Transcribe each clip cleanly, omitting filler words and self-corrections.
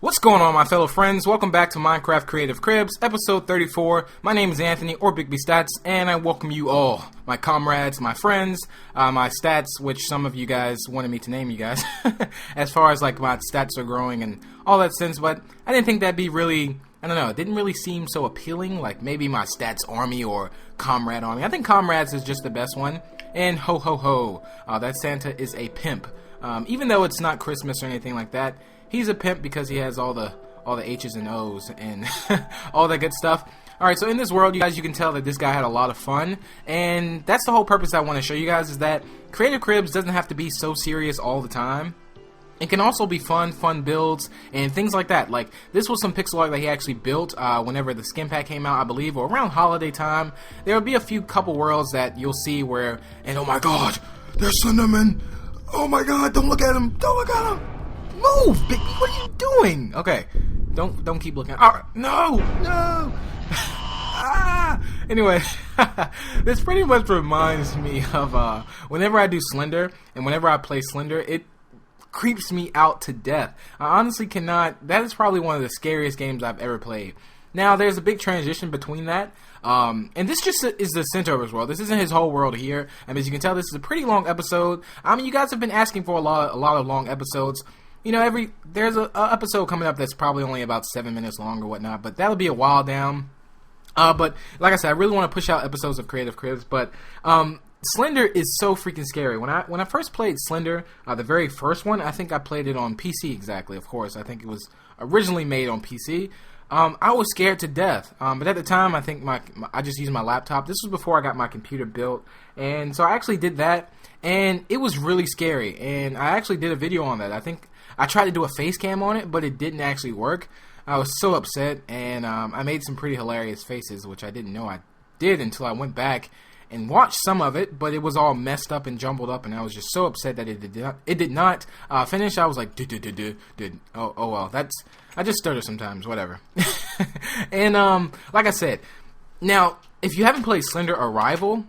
What's going on, my fellow friends? Welcome back to Minecraft Creative Cribs, episode 34. My name is Anthony, or B Statz, and I welcome you all, my comrades, my friends, my stats, which some of you guys wanted me to name you guys, as far as like my stats are growing and all that sense, but I didn't think that'd be really, I don't know, it didn't really seem so appealing, like maybe my stats army or comrade army. I think comrades is just the best one, and ho ho ho, that Santa is a pimp. Even though it's not Christmas or anything like that, he's a pimp because he has all the H's and O's and all that good stuff. Alright, so in this world, you guys, you can tell that this guy had a lot of fun, and that's the whole purpose I want to show you guys, is that Creative Cribs doesn't have to be so serious all the time. It can also be fun builds and things like that. Like, this was some pixel art that he actually built whenever the skin pack came out, I believe, or around holiday time. There will be a few couple worlds that you'll see where, and oh my god, there's Slenderman! Oh my god, don't look at him! Don't look at him! Move, Big B, what are you doing? Okay, don't keep looking. Alright, no! Anyway, this pretty much reminds me of whenever I do Slender, and whenever I play Slender, it creeps me out to death. I honestly cannot, that is probably one of the scariest games I've ever played. Now, there's a big transition between that, and this just is the center of his world. This isn't his whole world here, and as you can tell, this is a pretty long episode. I mean, you guys have been asking for a lot of long episodes. You know, there's a episode coming up that's probably only about 7 minutes long or whatnot, but that'll be a while down. But like I said, I really want to push out episodes of Creative Cribs, but Slender is so freaking scary. When I first played Slender, the very first one, I think I played it on PC exactly, of course. I think it was originally made on PC. I was scared to death, but at the time, I think I just used my laptop. This was before I got my computer built, and so I actually did that, and it was really scary, and I actually did a video on that. I think I tried to do a face cam on it, but it didn't actually work. I was so upset, and I made some pretty hilarious faces, which I didn't know I did until I went back and watched some of it, but it was all messed up and jumbled up, and I was just so upset that it did not finish. I was like, oh well, I just stutter sometimes, whatever. And like I said, now if you haven't played Slender Arrival,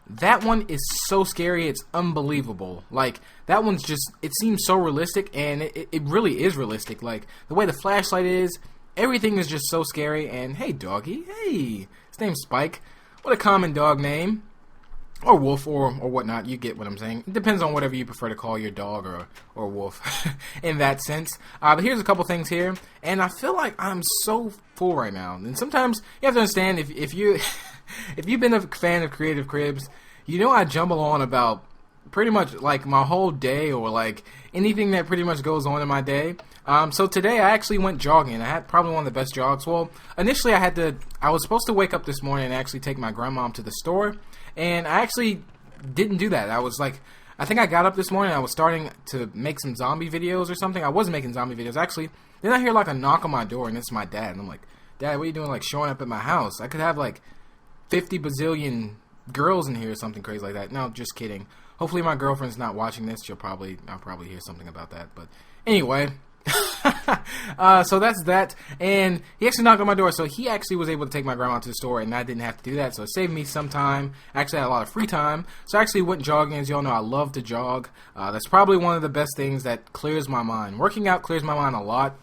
that one is so scary, it's unbelievable. Like, that one's just, it seems so realistic, and it really is realistic. Like, the way the flashlight is, everything is just so scary. And hey, doggy, hey, his name's Spike. What a common dog name. Or wolf, or whatnot, you get what I'm saying. It depends on whatever you prefer to call your dog or wolf in that sense. But here's a couple things here, and I feel like I'm so full right now. And sometimes you have to understand, if you've been a fan of Creative Cribs, you know I jumble on about pretty much like my whole day, or like anything that pretty much goes on in my day. So today I actually went jogging. I had probably one of the best jogs. Well, initially I was supposed to wake up this morning and actually take my grandmom to the store, and I actually didn't do that. I was like, I think I got up this morning, I was starting to make some zombie videos or something. I was making zombie videos, actually. Then I hear like a knock on my door, and it's my dad, and I'm like, Dad, what are you doing, like showing up at my house? I could have like 50 bazillion girls in here or something crazy like that. No, just kidding. Hopefully my girlfriend's not watching this. I'll probably hear something about that. But anyway, so that's that. And he actually knocked on my door, so he actually was able to take my grandma to the store, and I didn't have to do that, so it saved me some time. I actually had a lot of free time, so I actually went jogging. As y'all know, I love to jog. That's probably one of the best things that clears my mind. Working out clears my mind a lot.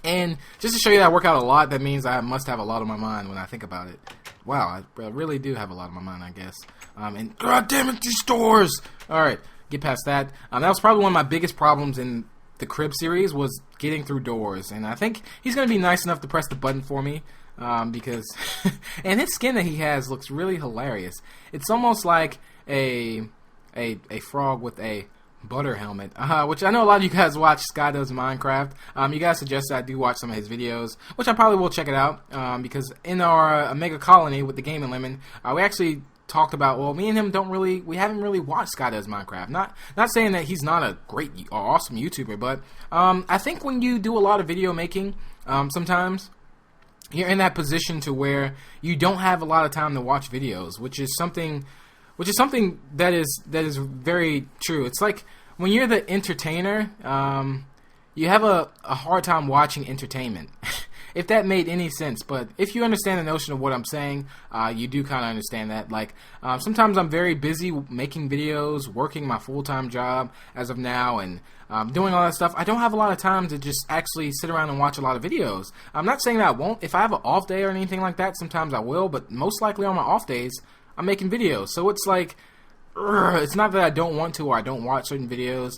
And just to show you that I work out a lot, that means I must have a lot on my mind when I think about it. Wow, I really do have a lot on my mind, I guess. And god damn it, these stores! Alright, get past that. That was probably one of my biggest problems in the Crib series, was getting through doors. And I think he's going to be nice enough to press the button for me, because... and his skin that he has looks really hilarious. It's almost like a frog with a butter helmet, which I know a lot of you guys watch Sky Does Minecraft. You guys suggested I do watch some of his videos, which I probably will check it out, because in our Mega Colony with the Game and Lemon, we actually talked about, well, me and him we haven't really watched Sky Does Minecraft. Not saying that he's not a great or awesome YouTuber, but I think when you do a lot of video making, sometimes you're in that position to where you don't have a lot of time to watch videos, which is something that is very true. It's like when you're the entertainer, you have a hard time watching entertainment. if that made any sense. But if you understand the notion of what I'm saying, you do kind of understand that. Like, sometimes I'm very busy making videos, working my full-time job as of now, and doing all that stuff. I don't have a lot of time to just actually sit around and watch a lot of videos. I'm not saying that I won't. If I have an off day or anything like that, sometimes I will, but most likely on my off days, I'm making videos. So it's like, it's not that I don't want to or I don't watch certain videos.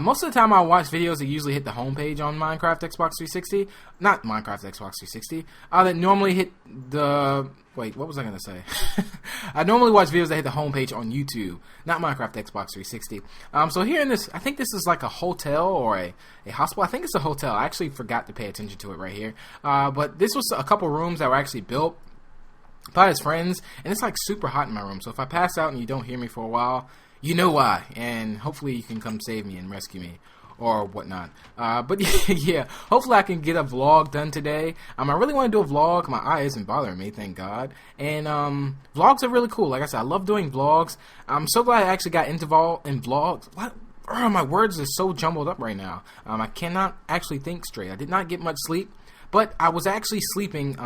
Most of the time I watch videos that usually hit the homepage on Minecraft Xbox 360. Not Minecraft Xbox 360. That normally hit the... Wait, what was I going to say? I normally watch videos that hit the homepage on YouTube, not Minecraft Xbox 360. So here in this, I think this is like a hotel or a hospital. I think it's a hotel. I actually forgot to pay attention to it right here. But this was a couple rooms that were actually built by his friends, and it's like super hot in my room. So if I pass out and you don't hear me for a while, you know why, and hopefully you can come save me and rescue me or whatnot. But yeah, hopefully I can get a vlog done today. I really want to do a vlog. My eye isn't bothering me, thank God. And vlogs are really cool. Like I said, I love doing vlogs. I'm so glad I actually got involved in vlogs. What? My words are so jumbled up right now. I cannot actually think straight. I did not get much sleep, but I was actually sleeping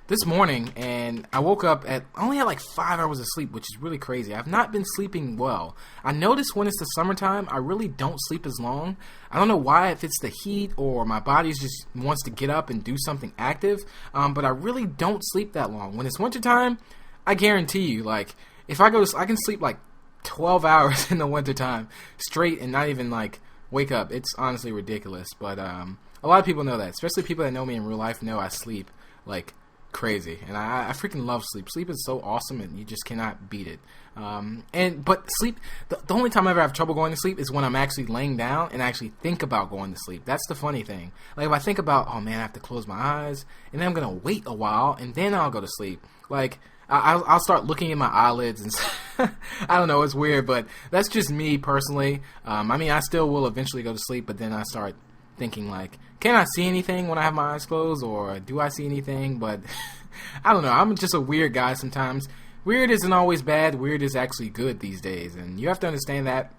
this morning, and I woke up I only had like 5 hours of sleep, which is really crazy. I've not been sleeping well. I notice when it's the summertime, I really don't sleep as long. I don't know why, if it's the heat or my body just wants to get up and do something active, but I really don't sleep that long. When it's wintertime, I guarantee you, like, if I go to, I can sleep like 12 hours in the wintertime straight and not even like wake up. It's honestly ridiculous, but a lot of people know that, especially people that know me in real life know I sleep like crazy, and I freaking love sleep. Sleep is so awesome, and you just cannot beat it. But sleep, the only time I ever have trouble going to sleep is when I'm actually laying down and I actually think about going to sleep. That's the funny thing. Like, if I think about, oh man, I have to close my eyes, and then I'm gonna wait a while, and then I'll go to sleep. Like, I'll start looking at my eyelids, and I don't know, it's weird, but that's just me personally. I mean, I still will eventually go to sleep, but then I start thinking like, can I see anything when I have my eyes closed, or do I see anything? But I don't know, I'm just a weird guy sometimes. Weird isn't always bad, weird is actually good these days, and you have to understand that.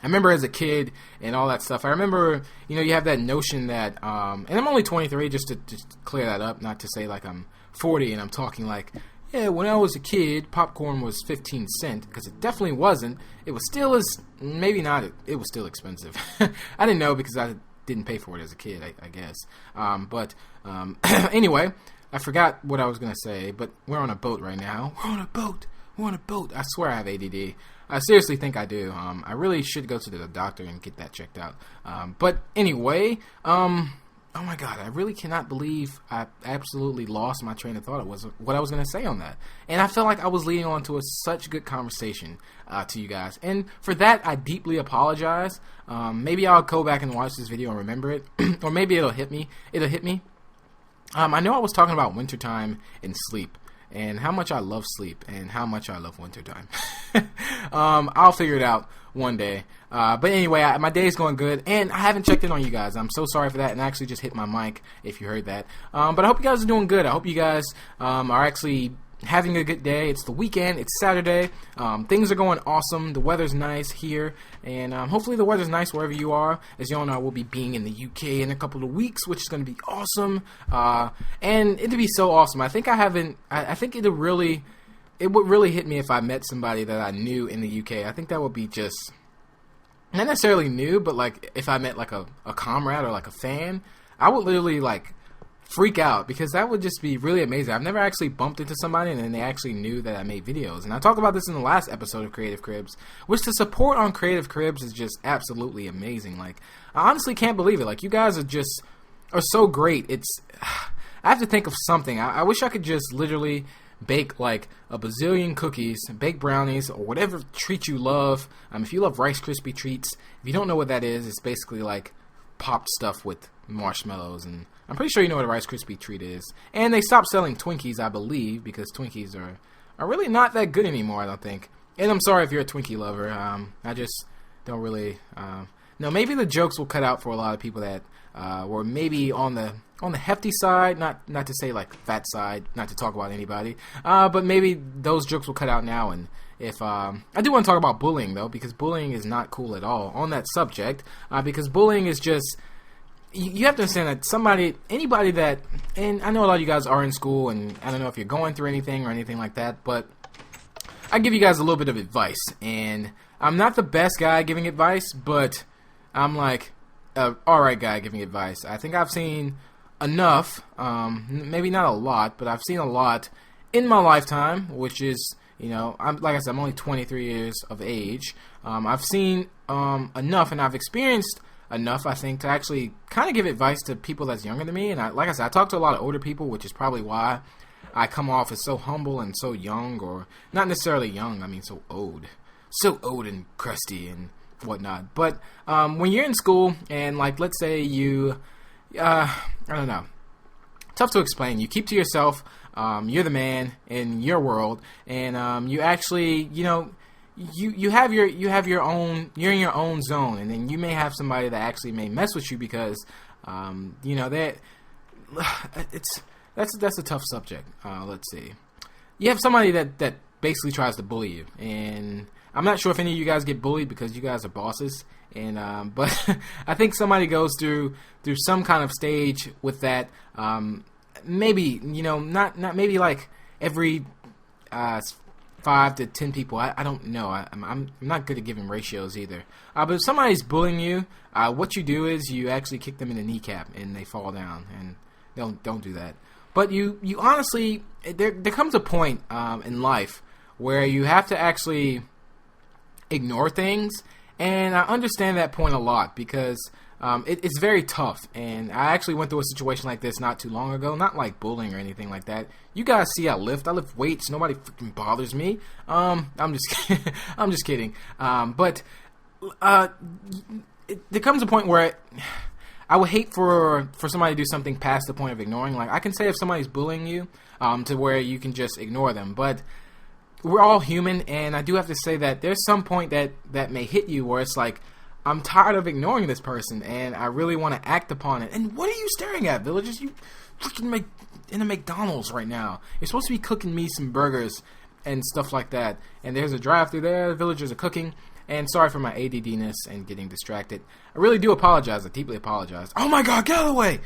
I remember as a kid and all that stuff, I remember, you know, you have that notion that, and I'm only 23, just to clear that up, not to say like I'm 40 and I'm talking like, yeah, when I was a kid, popcorn was 15 cents, because it definitely wasn't. It was still maybe not, it was still expensive. I didn't know because I didn't pay for it as a kid, I guess. Anyway, I forgot what I was going to say, but we're on a boat right now. We're on a boat. I swear I have ADD. I seriously think I do. I really should go to the doctor and get that checked out. But anyway, oh my God, I really cannot believe I absolutely lost my train of thought. It was what I was going to say on that. And I felt like I was leading on to such good conversation to you guys. And for that, I deeply apologize. Maybe I'll go back and watch this video and remember it. Or maybe it'll hit me. I know I was talking about wintertime and sleep, and how much I love sleep, and how much I love wintertime. I'll figure it out one day. But anyway, my day is going good, and I haven't checked in on you guys. I'm so sorry for that, and I actually just hit my mic if you heard that. But I hope you guys are doing good. I hope you guys are actually having a good day. It's the weekend. It's Saturday. Things are going awesome. The weather's nice here, and hopefully the weather's nice wherever you are. As you all know, I will be being in the UK in a couple of weeks, which is going to be awesome. And it'd be so awesome. I think it would really hit me if I met somebody that I knew in the UK. I think that would be just not necessarily new, but like if I met like a comrade or like a fan, I would literally like freak out, because that would just be really amazing. I've never actually bumped into somebody and then they actually knew that I made videos. And I talked about this in the last episode of Creative Cribs, which the support on Creative Cribs is just absolutely amazing. Like, I honestly can't believe it. Like, you guys are so great. I have to think of something. I wish I could just literally bake like a bazillion cookies, bake brownies, or whatever treat you love. If you love Rice Krispie treats, if you don't know what that is, it's basically like popped stuff with marshmallows, and I'm pretty sure you know what a Rice Krispie treat is. And they stopped selling Twinkies, I believe, because Twinkies are really not that good anymore, I don't think. And I'm sorry if you're a Twinkie lover. I just don't really no, maybe the jokes will cut out for a lot of people that were maybe on the hefty side, not to say like fat side, not to talk about anybody, but maybe those jokes will cut out now. And if I do want to talk about bullying though, because bullying is not cool at all on that subject, because bullying is just, you have to understand that anybody that, and I know a lot of you guys are in school, and I don't know if you're going through anything or anything like that, but I give you guys a little bit of advice, and I'm not the best guy giving advice, but I'm like a alright guy giving advice. I think I've seen enough, maybe not a lot, but I've seen a lot in my lifetime, which is, like I said, I'm only 23 years of age. I've seen enough, and I've experienced enough, I think, to actually kind of give advice to people that's younger than me. And like I said, I talk to a lot of older people, which is probably why I come off as so humble and so young, or not necessarily young, I mean so old and crusty and whatnot. But when you're in school, and like, let's say you, I don't know, tough to explain. You keep to yourself. You're the man in your world, and you actually, you have your own, you're in your own zone, and then you may have somebody that actually may mess with you because that that's a tough subject. Let's see. You have somebody that basically tries to bully you, and I'm not sure if any of you guys get bullied because you guys are bosses, and but I think somebody goes through some kind of stage with that. Maybe not maybe like every 5 to 10 people. I don't know. I'm not good at giving ratios either. But if somebody's bullying you, what you do is you actually kick them in the kneecap and they fall down. And don't do that. But you honestly, there comes a point in life where you have to actually ignore things. And I understand that point a lot because it's very tough, and I actually went through a situation like this not too long ago. Not like bullying or anything like that. You guys see I lift weights. Nobody freaking bothers me. I'm just kidding. But there comes a point where I would hate for somebody to do something past the point of ignoring. Like, I can say if somebody's bullying you to where you can just ignore them, but we're all human, and I do have to say that there's some point that may hit you where it's like, I'm tired of ignoring this person, and I really want to act upon it. And what are you staring at, villagers? You freaking in a McDonald's right now. You're supposed to be cooking me some burgers and stuff like that. And there's a drive-thru there. The villagers are cooking. And sorry for my ADD-ness and getting distracted. I really do apologize. I deeply apologize. Oh my god, get out of the way!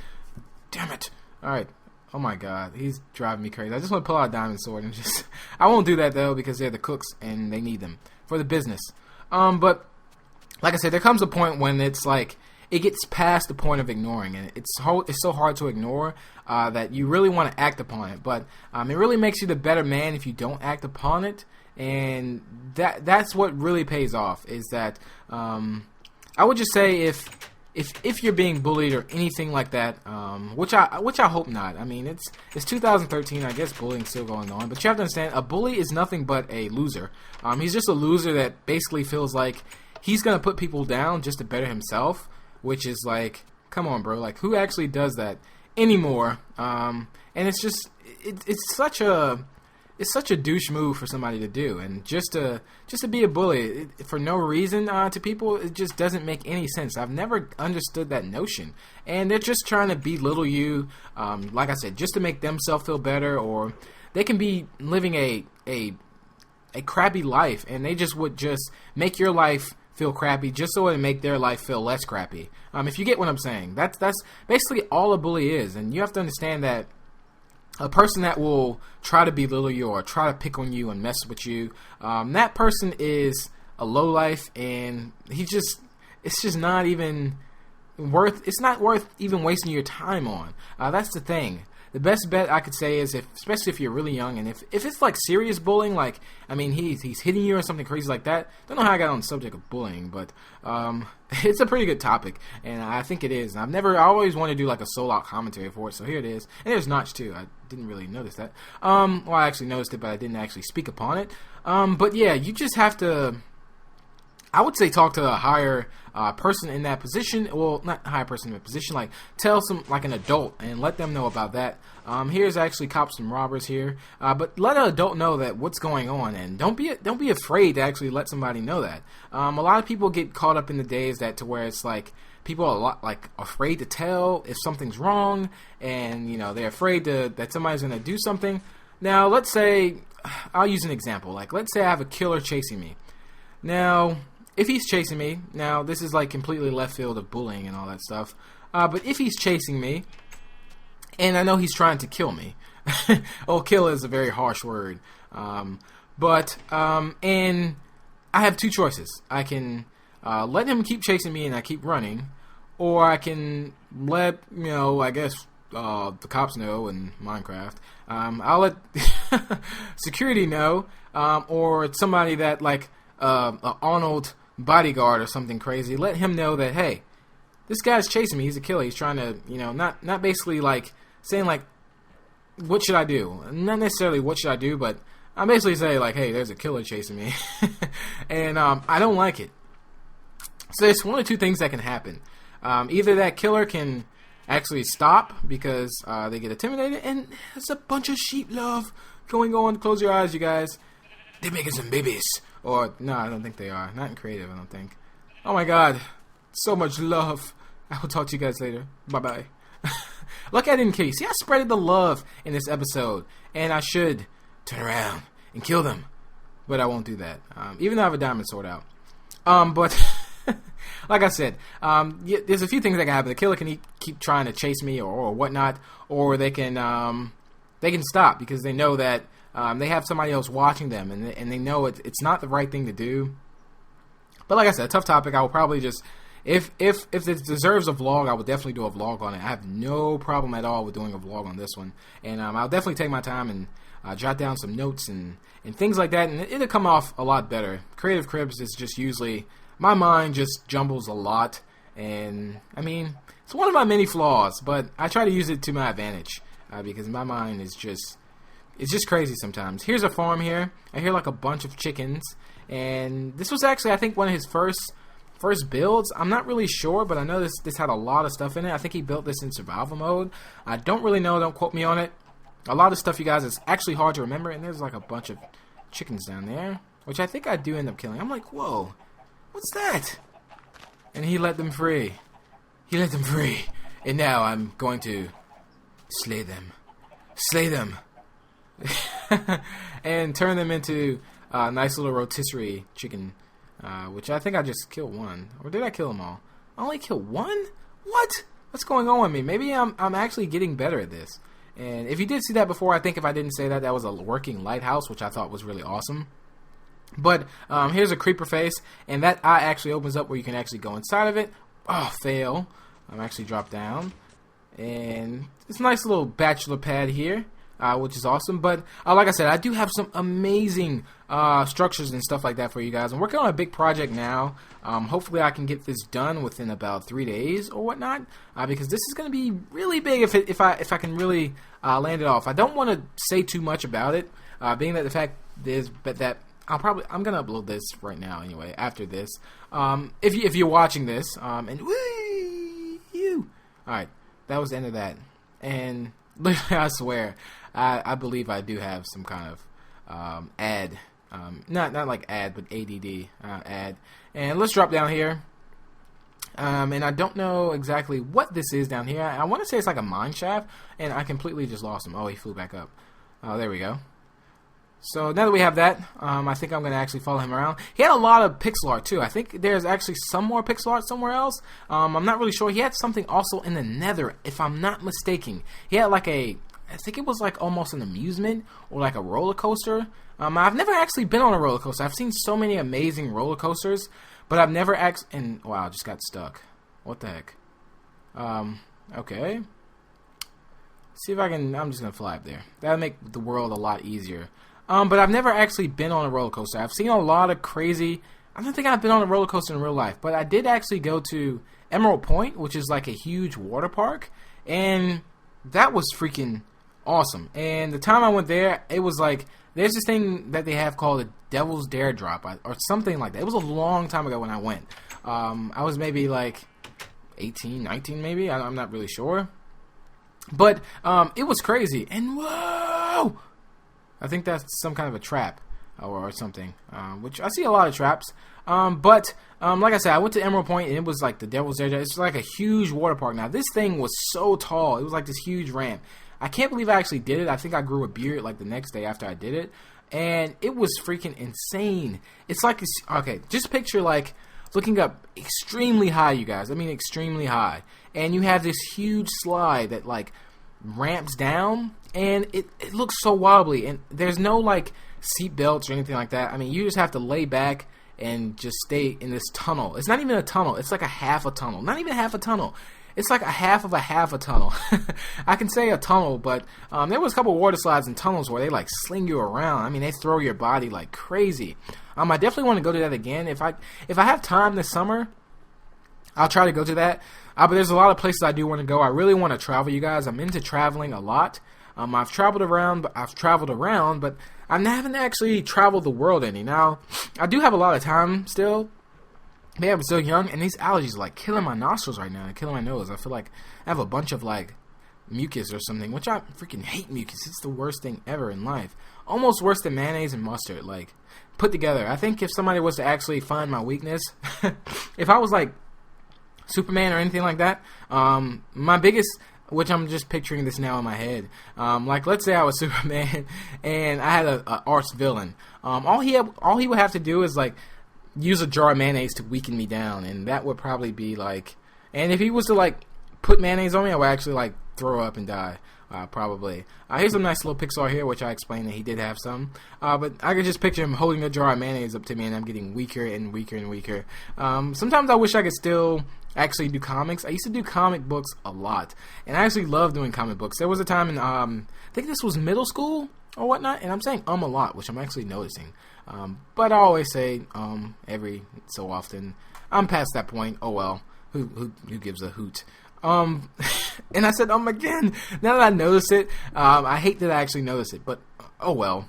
Damn it. Alright. Oh my god, he's driving me crazy. I just want to pull out a diamond sword and just... I won't do that, though, because they're the cooks and they need them for the business. But... like I said, there comes a point when it's like it gets past the point of ignoring, and it's so hard to ignore that you really want to act upon it. But it really makes you the better man if you don't act upon it, and that's what really pays off. Is that I would just say if you're being bullied or anything like that, which I hope not. I mean, it's 2013. I guess bullying's still going on, but you have to understand, a bully is nothing but a loser. He's just a loser that basically feels like he's going to put people down just to better himself, which is like, come on, bro. Like, who actually does that anymore? And it's just, it's such a douche move for somebody to do. And just to be a bully for no reason to people, it just doesn't make any sense. I've never understood that notion. And they're just trying to belittle you, like I said, just to make themselves feel better, or they can be living a crappy life, and they just would just make your life feel crappy just so it make their life feel less crappy. If you get what I'm saying, that's basically all a bully is. And you have to understand that a person that will try to belittle you or try to pick on you and mess with you, that person is a lowlife, and it's just not even worth. It's not worth even wasting your time on. That's the thing. The best bet I could say is, especially if you're really young, and if it's like serious bullying, like, I mean, he's hitting you or something crazy like that. Don't know how I got on the subject of bullying, but it's a pretty good topic, and I think it is. I always want to do like a solo commentary for it, so here it is. And there's Notch too. I didn't really notice that. Well, I actually noticed it, but I didn't actually speak upon it. But yeah, you just have to, I would say, talk to a higher person in that position. Well, not a higher person in that position. Like, tell like an adult and let them know about that. Here's actually cops and robbers here. But let an adult know that what's going on, and don't be afraid to actually let somebody know that. A lot of people get caught up in the days that to where it's like people are a lot like afraid to tell if something's wrong, and they're afraid that somebody's going to do something. Now, let's say, I'll use an example. Like, let's say I have a killer chasing me. Now, if he's chasing me, now this is like completely left field of bullying and all that stuff. But if he's chasing me, and I know he's trying to kill me, oh, kill is a very harsh word. And I have two choices. I can let him keep chasing me and I keep running, or I can let, I guess, the cops know in Minecraft. I'll let security know, or somebody that, like, Arnold bodyguard or something crazy, let him know that, hey, this guy's chasing me, he's a killer, he's trying to, not basically, like, saying, like, what should I do? Not necessarily what should I do, but I basically say, like, hey, there's a killer chasing me, and I don't like it. So there's one or two things that can happen. Either that killer can actually stop because they get intimidated, and there's a bunch of sheep love going on. Close your eyes, you guys. They're making some babies. Or, no, I don't think they are. Not in creative, I don't think. Oh my god. So much love. I will talk to you guys later. Bye-bye. Look at it in case. See, I spreaded the love in this episode. And I should turn around and kill them. But I won't do that. Even though I have a diamond sword out. But like I said, there's a few things that can happen. The killer can keep trying to chase me or whatnot. Or they can stop because they know that they have somebody else watching them, and they know it's not the right thing to do. But like I said, a tough topic. I will probably just, if it deserves a vlog, I will definitely do a vlog on it. I have no problem at all with doing a vlog on this one, and I'll definitely take my time and jot down some notes and things like that, and it'll come off a lot better. Creative Cribs is just usually, my mind just jumbles a lot, and I mean, it's one of my many flaws, but I try to use it to my advantage because my mind is just, it's just crazy sometimes. Here's a farm here. I hear like a bunch of chickens, and this was actually, I think, one of his first builds. I'm not really sure, but I know this had a lot of stuff in it. I think he built this in survival mode. I don't really know. Don't quote me on it. A lot of stuff, you guys, is actually hard to remember, and there's like a bunch of chickens down there, which I think I do end up killing. I'm like, whoa, what's that? And he let them free. He let them free. And now I'm going to slay them. Slay them. And turn them into a nice little rotisserie chicken, which I think I just killed one. Or did I kill them all? I only killed one? What? What's going on with me? Maybe I'm actually getting better at this. And if you did see that before, I think if I didn't say that, that was a working lighthouse, which I thought was really awesome. But here's a creeper face, and that eye actually opens up where you can actually go inside of it. Oh, fail. I'm actually dropped down. And it's a nice little bachelor pad here, which is awesome. But like I said, I do have some amazing structures and stuff like that for you guys. I'm working on a big project now. Hopefully I can get this done within about 3 days or whatnot, because this is going to be really big if I can really land it off. I don't want to say too much about it, being that the fact is that I'm gonna upload this right now anyway after this. If you're watching this, and woo, you, all right, that was the end of that. And literally, I swear, I believe I do have some kind of ad, not like ad, but ADD ad. And let's drop down here. And I don't know exactly what this is down here. I want to say it's like a mine shaft, and I completely just lost him. Oh, he flew back up. Oh, there we go. So now that we have that, I think I'm going to actually follow him around. He had a lot of pixel art too. I think there's actually some more pixel art somewhere else. I'm not really sure. He had something also in the Nether, if I'm not mistaken. He had like I think it was like almost an amusement or like a roller coaster. I've never actually been on a roller coaster. I've seen so many amazing roller coasters, but I've never actually, and wow, I just got stuck. What the heck? Okay. See if I can, I'm just going to fly up there. That'll make the world a lot easier. But I've never actually been on a roller coaster. I've seen a lot of crazy, I don't think I've been on a roller coaster in real life, but I did actually go to Emerald Point, which is like a huge water park, and that was freaking awesome. And the time I went there, it was like, there's this thing that they have called a Devil's Dare Drop, or something like that. It was a long time ago when I went. I was maybe like 18, 19 maybe, I'm not really sure. But it was crazy, and whoa! I think that's some kind of a trap or something, which I see a lot of traps. But like I said, I went to Emerald Point, and it was like the Devil's Dare. It's like a huge water park. Now, this thing was so tall. It was like this huge ramp. I can't believe I actually did it. I think I grew a beard like the next day after I did it. And it was freaking insane. It's like, okay, just picture like looking up extremely high, you guys. I mean, extremely high. And you have this huge slide that, like, ramps down, and it looks so wobbly. And there's no, like, seat belts or anything like that. I mean, you just have to lay back and just stay in this tunnel. It's not even a tunnel. It's like a half a tunnel. Not even half a tunnel. It's like a half a tunnel. I can say a tunnel, but there was a couple water slides and tunnels where they like sling you around. I mean, they throw your body like crazy. I definitely want to go to that again. If I have time this summer, I'll try to go to that. But there's a lot of places I do want to go. I really want to travel, you guys. I'm into traveling a lot. I've traveled around, but I haven't actually traveled the world any. Now, I do have a lot of time still. Yeah, I'm still young, and these allergies are like killing my nostrils right now, and killing my nose. I feel like I have a bunch of like mucus or something, which I freaking hate mucus. It's the worst thing ever in life. Almost worse than mayonnaise and mustard, like put together. I think if somebody was to actually find my weakness, if I was like Superman or anything like that, my biggest, which I'm just picturing this now in my head, like let's say I was Superman and I had a arch villain. All he would have to do is like use a jar of mayonnaise to weaken me down, and that would probably be like, and if he was to like put mayonnaise on me, I would actually like throw up and die, probably. Here's a nice little Pixar here, which I explained that he did have some, but I could just picture him holding a jar of mayonnaise up to me, and I'm getting weaker and weaker and weaker. Sometimes I wish I could still actually do comics. I used to do comic books a lot, and I actually love doing comic books. There was a time in, I think this was middle school or whatnot, and I'm saying a lot, which I'm actually noticing. But I always say every so often. I'm past that point. Oh well, who gives a hoot? And I said again. Now that I notice it, I hate that I actually notice it, but oh well.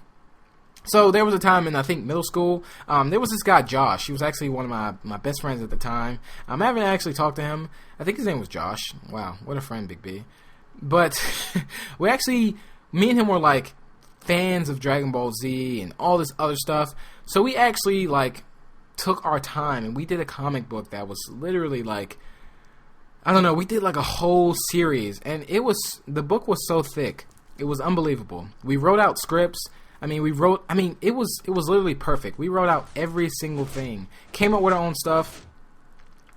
So there was a time in, I think, middle school. There was this guy Josh. He was actually one of my best friends at the time. I haven't actually talked to him. I think his name was Josh. Wow, what a friend, Big B. But me and him were like fans of Dragon Ball Z and all this other stuff. So we actually like took our time and we did a comic book that was literally like, I don't know, we did like a whole series, and the book was so thick. It was unbelievable. We wrote out scripts. It was literally perfect. We wrote out every single thing. Came up with our own stuff.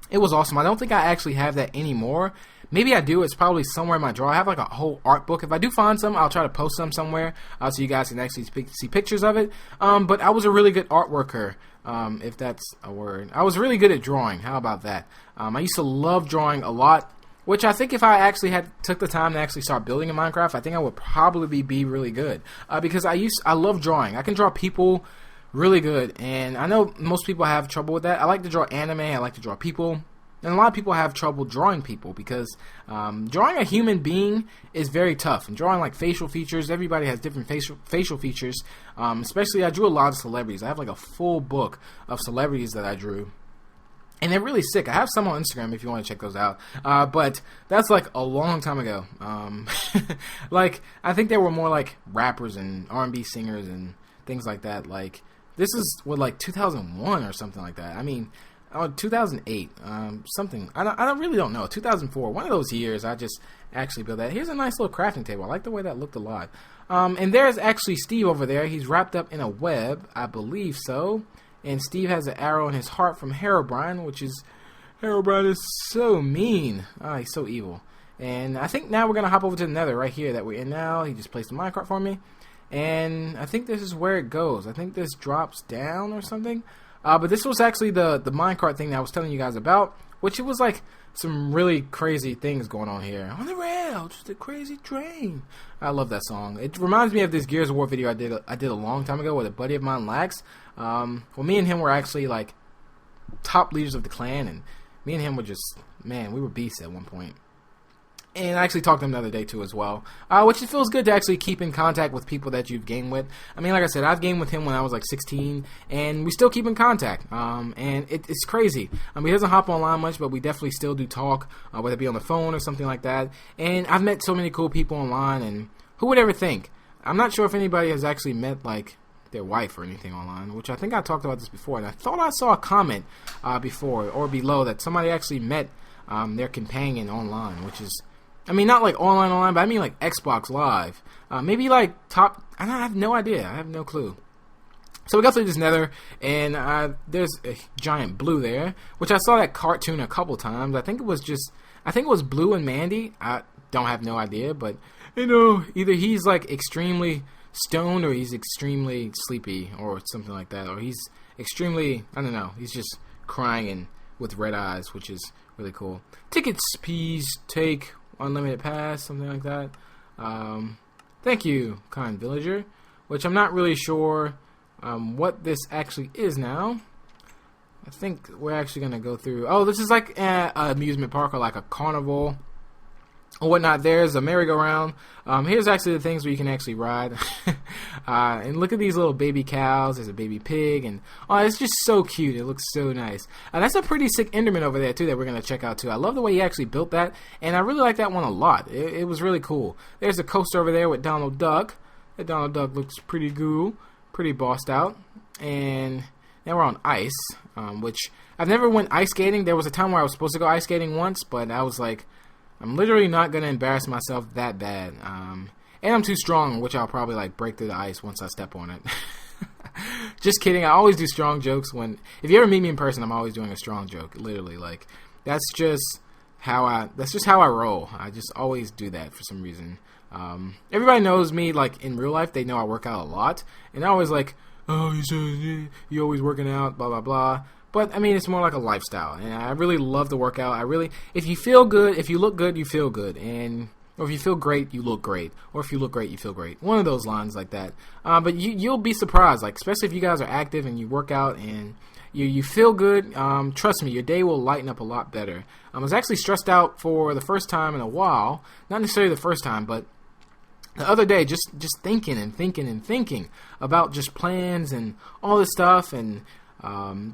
It was awesome. I don't think I actually have that anymore. Maybe I do. It's probably somewhere in my drawer. I have like a whole art book. If I do find some, I'll try to post some somewhere so you guys can actually see pictures of it. But I was a really good art worker, if that's a word. I was really good at drawing. How about that? I used to love drawing a lot, which I think if I actually took the time to actually start building in Minecraft, I think I would probably be really good. Because I love drawing. I can draw people really good, and I know most people have trouble with that. I like to draw anime. I like to draw people. And a lot of people have trouble drawing people because drawing a human being is very tough. And drawing like facial features, everybody has different facial features. Especially, I drew a lot of celebrities. I have like a full book of celebrities that I drew. And they're really sick. I have some on Instagram if you want to check those out. But that's like a long time ago. Like, I think they were more like rappers and R&B singers and things like that. Like, this is like 2001 or something like that. I mean, 2008, something. I really don't know. 2004, one of those years. I just actually built that. Here's a nice little crafting table. I like the way that looked a lot. And there's actually Steve over there. He's wrapped up in a web, I believe so. And Steve has an arrow in his heart from Herobrine, Herobrine is so mean. He's so evil. And I think now we're gonna hop over to the Nether right here that we're in now. He just placed the minecart for me, and I think this is where it goes. I think this drops down or something. But this was actually the minecart thing that I was telling you guys about, which it was like some really crazy things going on here. On the rail, just a crazy train. I love that song. It reminds me of this Gears of War video I did a long time ago with a buddy of mine, Lax. Well, me and him were actually like top leaders of the clan, and me and him were just, man, we were beasts at one point. And I actually talked to him the other day too as well, which it feels good to actually keep in contact with people that you've gamed with. I mean, like I said, I've gamed with him when I was like 16, and we still keep in contact. And it's crazy. I mean, he doesn't hop online much, but we definitely still do talk, whether it be on the phone or something like that. And I've met so many cool people online, and who would ever think? I'm not sure if anybody has actually met like their wife or anything online, which I think I talked about this before, and I thought I saw a comment before or below that somebody actually met their companion online, which is, I mean, not like online, but I mean like Xbox Live. Maybe like top, I have no idea. I have no clue. So we got through this Nether, and there's a giant blue there, which I saw that cartoon a couple times. I think it was Blue and Mandy. I don't have no idea, but either he's like extremely stoned or he's extremely sleepy or something like that, or he's extremely, I don't know, he's just crying and with red eyes, which is really cool. Tickets, please take unlimited pass, something like that. Thank you, kind villager, which I'm not really sure what this actually is now. I think we're actually going to go through... Oh, this is like an amusement park or like a carnival or whatnot. There's a merry-go-round. Here's actually the things where you can actually ride. And look at these little baby cows. There's a baby pig. And oh, it's just so cute. It looks so nice. And that's a pretty sick Enderman over there, too, that we're going to check out, too. I love the way he actually built that. And I really like that one a lot. It was really cool. There's a coaster over there with Donald Duck. That Donald Duck looks pretty cool. Pretty bossed out. And now we're on ice, which I've never went ice skating. There was a time where I was supposed to go ice skating once, but I was like, I'm literally not going to embarrass myself that bad. And I'm too strong, which I'll probably like break through the ice once I step on it. Just kidding. I always do strong jokes when, if you ever meet me in person, I'm always doing a strong joke. Literally, like that's just how I roll. I just always do that for some reason. Everybody knows me like in real life. They know I work out a lot, and I always like, oh, you always working out, blah blah blah. But I mean, it's more like a lifestyle, and I really love to work out. If you feel good, if you look good, you feel good, or if you feel great, you look great, or if you look great, you feel great. One of those lines like that. But you'll be surprised, like especially if you guys are active and you work out and you feel good. Trust me, your day will lighten up a lot better. I was actually stressed out for the first time in a while. Not necessarily the first time, but the other day, just thinking about just plans and all this stuff and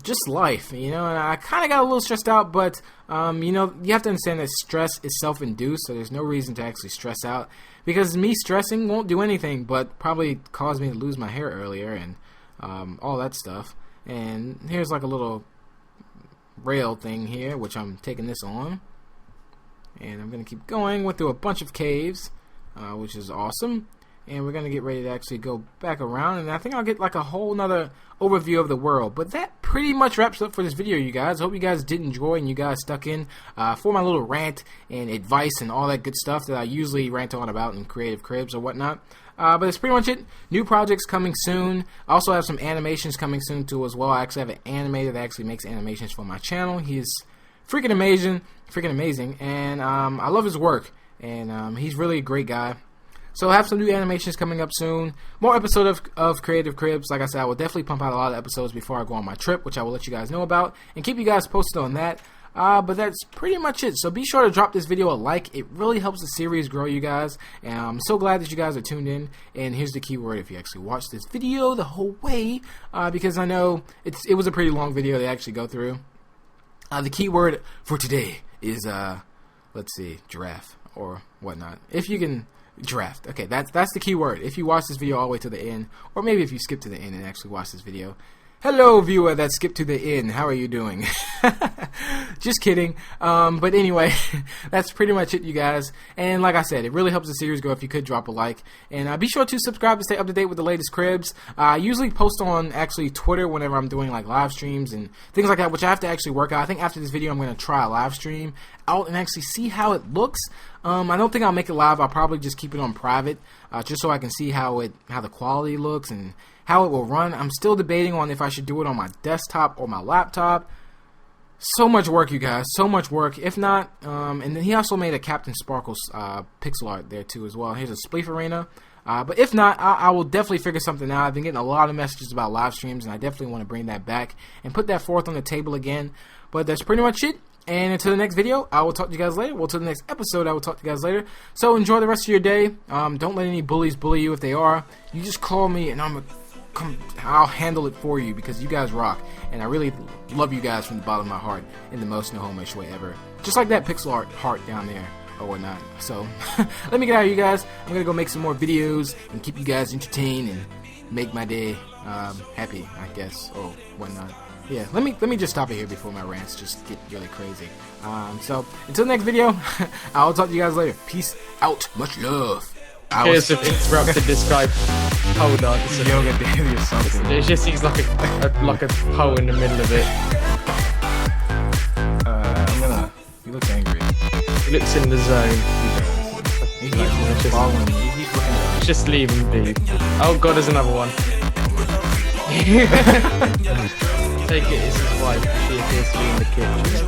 just life, and I kind of got a little stressed out, but you have to understand that stress is self-induced, so there's no reason to actually stress out, because me stressing won't do anything but probably cause me to lose my hair earlier and all that stuff. And here's like a little rail thing here, which I'm taking this on, and I'm going to keep going. Went through a bunch of caves, which is awesome, and we're going to get ready to actually go back around, and I think I'll get like a whole nother overview of the world. But that pretty much wraps up for this video, you guys. I hope you guys did enjoy and you guys stuck in for my little rant and advice and all that good stuff that I usually rant on about in Creative Cribs or whatnot. But that's pretty much it. New projects coming soon. I also have some animations coming soon too as well. I actually have an animator that actually makes animations for my channel. He's freaking amazing, and I love his work. And he's really a great guy. So I have some new animations coming up soon. More episodes of Creative Cribs. Like I said, I will definitely pump out a lot of episodes before I go on my trip, which I will let you guys know about, and keep you guys posted on that. But that's pretty much it. So be sure to drop this video a like. It really helps the series grow, you guys. And I'm so glad that you guys are tuned in. And here's the keyword if you actually watch this video the whole way, because I know it was a pretty long video to actually go through. The keyword for today is, let's see, giraffe or whatnot. If you can... Draft. Okay, that's the key word. If you watch this video all the way to the end, or maybe if you skip to the end and actually watch this video. Hello, viewer that skipped to the end. How are you doing? Just kidding. But anyway, that's pretty much it, you guys. And like I said, it really helps the series grow if you could drop a like. And be sure to subscribe to stay up to date with the latest cribs. I usually post on actually Twitter whenever I'm doing like live streams and things like that, which I have to actually work out. I think after this video, I'm going to try a live stream out and actually see how it looks. I don't think I'll make it live. I'll probably just keep it on private, just so I can see how the quality looks and how it will run. I'm still debating on if I should do it on my desktop or my laptop. So much work, you guys. So much work. If not, and then he also made a Captain Sparkles pixel art there too as well. Here's a Spleef Arena. But if not, I will definitely figure something out. I've been getting a lot of messages about live streams, and I definitely want to bring that back and put that forth on the table again. But that's pretty much it. And until the next video, I will talk to you guys later. Well, until the next episode, I will talk to you guys later. So enjoy the rest of your day. Don't let any bullies bully you if they are. You just call me, and I'll handle it for you, because you guys rock. And I really love you guys from the bottom of my heart in the most no-homish way ever. Just like that pixel art heart down there or whatnot. So let me get out of you guys. I'm going to go make some more videos and keep you guys entertained and make my day happy, I guess, or whatnot. Yeah, let me just stop it here before my rants just get really crazy. So until the next video, I'll talk to you guys later. Peace out. Much love. Cheers, have interrupted this guy. pole dance. Yoga daily or something. It just seems like a pole in the middle of it. He looks angry. He looks in the zone. He keeps following me. He's looking at me. Just leave him be. Oh god, there's another one. Take it, it's his wife. She appears to be in the kitchen.